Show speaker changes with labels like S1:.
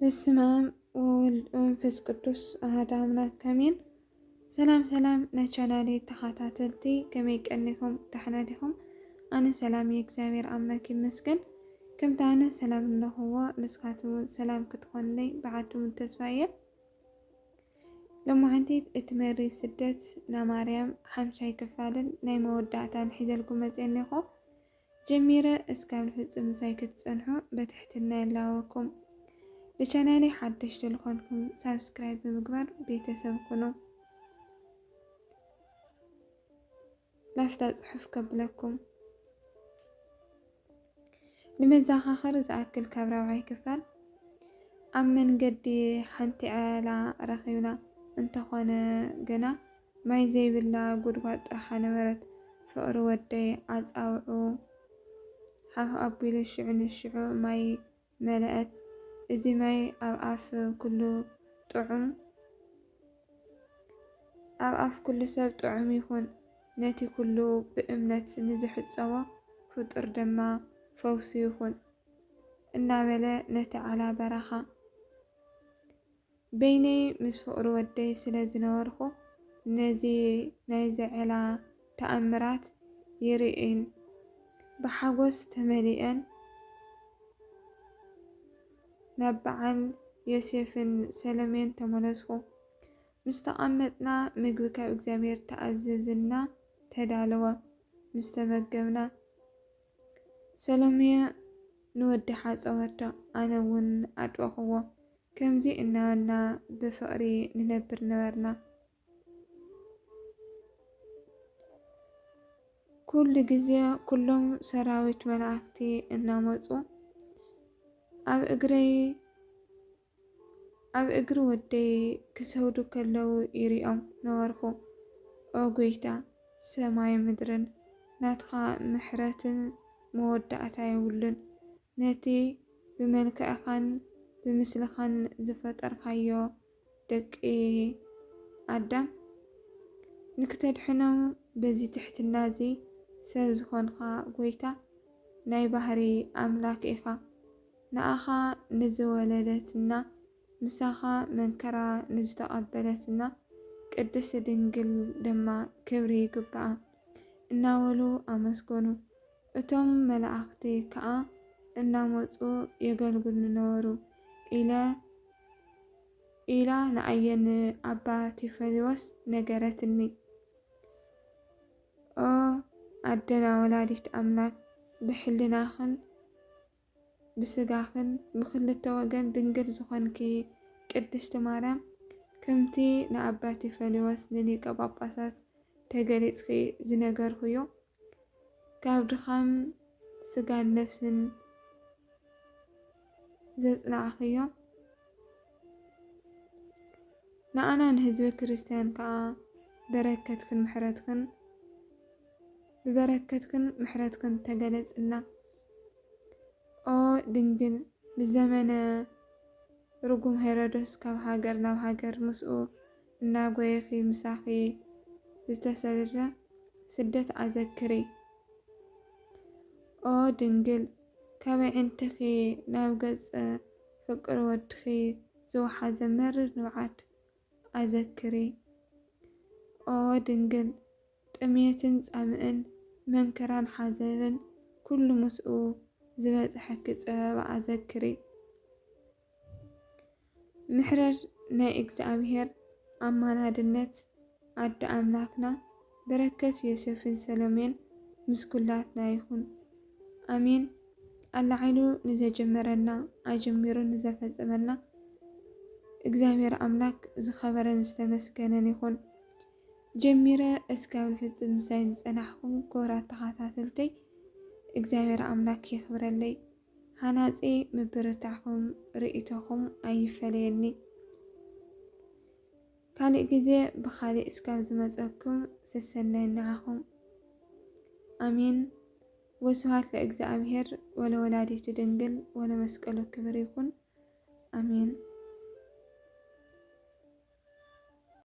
S1: በስመ አብ ወወልድ ወመንፈስ ቅዱስ አሐዱ አምላክ አሜን። ሰላም ናቻናሌ ተኸታተልቲ ከመይ ቀኒኹም ደሕና ዲኹም? ኣነ ሰላም የእግዚአብሔር አምላክ ይመስገን። ከምቲ ኣነ ሰላም ንረኽቦ ንስኻትኩም ሰላም ክትኾንለይ ብዓድኩም ተስፋ እየ። ሎማዓንቲ እቲ መሪ ስደት ናማርያም ሓምሻይ ክፋልን ናይ መወዳእታን ሒዘልኩም መፅአኒ ኢኹ። ጀሚረ እስካብ ንፍፅም ምሳይ ክትፀንሑ በትሕትና የላወኩም። ለቻናሌ ሓደሽቲ ዝኾንኩም ሳብስክራይብ ብምግባር ቤተሰብ ኩኑ። ላፍታ ፅሑፍ ከብለኩም ንመዘኻኸሪ ዝኣክል ካብ 4ይ ክፋል ኣብ መንገዲ ሓንቲ ዒላ ረኺብና እንተኾነ ገና ማይ ዘይብላ ጉድጓድ ጥራሓ ነበረት ፍቕሪ ወደይ ኣፃውዑ ሓፍ ኣቢሉ ሽዑ ንሽዑ ማይ መለአት። እዚ ማይ ኣብ ኣፍ ኩሉ ሰብ ጥዑም ይኹን ነቲ ኩሉ ብእምነት ንዝሕፀቦ ፍጡር ድማ ፈውሲ ይኹን እናበለ ነቲ ዓላ በረኻ በይነይ ምስ ፍቕሪ ወደይ ስለ ዝነበርኩ ነዚ ናይዚ ዒላ ተኣምራት ይርኢን ብሓጎስ ተመሊአን ናብ በዓል ዮሴፍን ሰሎሜን ተመለስኩ። ምስ ተቐመጥና ምግቢ ካብ እግዚአብሔር ተኣዘዝና ተዳለወ። ምስ ተመገብና ሰሎሜ ንወዲ ሓፀወቶ ኣነ እውን ኣጥበኽዎ። ከምዚ እናበልና ብፍቕሪ ንነብር ነበርና። ኩሉ ግዜ ኩሎም ሰራዊት መላእክቲ እናመፁ ኣብ እግሪ ወደይ ክሰግዱ ከለው ይሪኦም ነበርኩ። ኦ ጎይታ ሰማይ ምድርን ናትኻ ምሕረትን መወዳእታ የብሉን። ነቲ ብመልክዕኻን ብምስልኻን ዝፈጠርካዮ ደቂ ኣዳም ንክተድሕኖም በዚ ትሕትና እዚ ሰብ ዝኾንካ ጎይታ ናይ ባህሪ ኣምላክ ኢኻ። ንኣኻ ንዝወለደትና ምሳኻ መንከራ ንዝተቐበለትና ቅድስቲ ድንግል ድማ ክብሪ ይግብኣ እናበሉ ኣመስገኑ። እቶም መላእክቲ ከዓ እናመፁ የገልግሉ ነበሩ ኢላ ንኣየን ኣባ ቲፈሊዎስ ነገረትኒ። ኦ ኣደና ወላዲት ኣምላክ ብሕልናኽን ብስጋኽን ብክልተ ወገን ድንግል ዝኾንኪ ቅድስቲ ማርያም ከምቲ ንኣባ ቲፈሊዎስ ንሊቀ ጳጳሳት ተገሊፅኪ ዝነገርክዮ ካብ ድኻም ስጋን ነፍስን ዘጽናዕክዮ ንኣና ንህዝቢ ክርስቲያን ከዓ ብበረከትክን ምሕረትክን ተገለጽና። ኦ ድንግል ብዘመነ ርጉም ሄሮዶስ ካብ ሃገር ናብ ሃገር ምስኡ እናጎየኺ ምሳኺ ዝተሰደደ ስደት ኣዘክሪ። ኦ ድንግል ካብ ዕንትኺ ናብ ገጽ ፍቅሪ ወድኺ ዝወሓዘ መሪር ንብዓት ኣዘክሪ። ኦ ድንግል ጥምየትን ጻምእን መንከራን ሓዘንን ኩሉ ምስኡ ዝበፅሐኪ ፀበባ ኣዘክሪ። ምሕረር ናይ እግዚአብሔር ኣማናድነት ኣዲ ኣምላክና በረከት ዮሴፍን ሰሎሜን ምስ ኩላትና ይኹን ኣሜን። ኣላዓይሉ ንዘጀመረና ኣጀሚሩ ንዘፈፀመና እግዚአብሔር ኣምላክ ዝኸበረን ዝተመስገነን ይኹን። ጀሚረ እስካብ ንፍፅም ምሳይ ዝፀናሕኩም ክቡራት ተኸታተልተይ እግዚአብሔር ኣምላክ የኽብረለይ። ሃናፂ ምብርታዕኩም ርእቶኹም ኣይፈለየኒ። ካልእ ግዜ ብካልእ እስካብ ዝመፀኩም ስሰናይ ንዓኹም ኣሜን። ወስብሐት ለእግዚአብሔር ወለወላዲቱ ድንግል ወለመስቀሉ ክብር ይኹን ኣሜን።